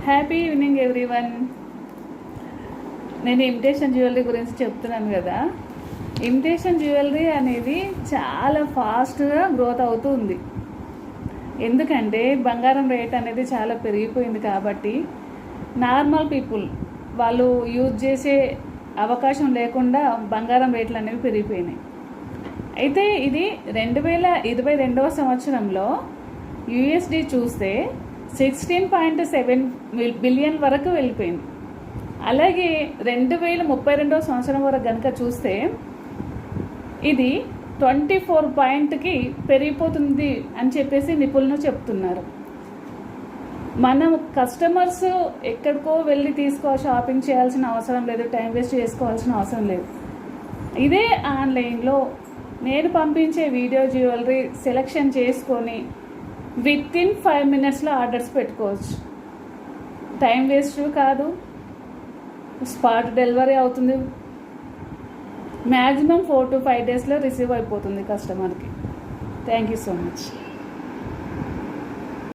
Happy evening everyone. నేను imitation jewellery గురించి చెప్తున్నాను కదా. ఇమిటేషన్ జ్యువెలరీ అనేది చాలా ఫాస్ట్గా గ్రోత్ అవుతుంది. ఎందుకంటే బంగారం రేట్ అనేది చాలా పెరిగిపోయింది కాబట్టి నార్మల్ పీపుల్ వాళ్ళు యూజ్ చేసే అవకాశం లేకుండా బంగారం రేట్లు అనేవి పెరిగిపోయినాయి. అయితే ఇది 2022వ సంవత్సరంలో యూఎస్డి చూస్తే 16.7 బిలియన్ వరకు వెళ్ళిపోయింది. అలాగే 2032వ సంవత్సరం వరకు కనుక చూస్తే ఇది 24 పాయింట్కి పెరిగిపోతుంది అని చెప్పేసి నిపుణులు చెప్తున్నారు. మనం కస్టమర్స్ ఎక్కడికో వెళ్ళి షాపింగ్ చేయాల్సిన అవసరం లేదు, టైం వేస్ట్ చేసుకోవాల్సిన అవసరం లేదు. ఇదే ఆన్లైన్లో నేను పంపించే వీడియో జ్యువెలరీ సెలెక్షన్ చేసుకొని వితిన్ 5 మినిట్స్లో ఆర్డర్స్ పెట్టుకోవచ్చు. టైం వేస్ట్ కాదు, స్పాట్ డెలివరీ అవుతుంది. మ్యాక్సిమం 4 to 5 డేస్లో రిసీవ్ అయిపోతుంది కస్టమర్కి. Thank you so much.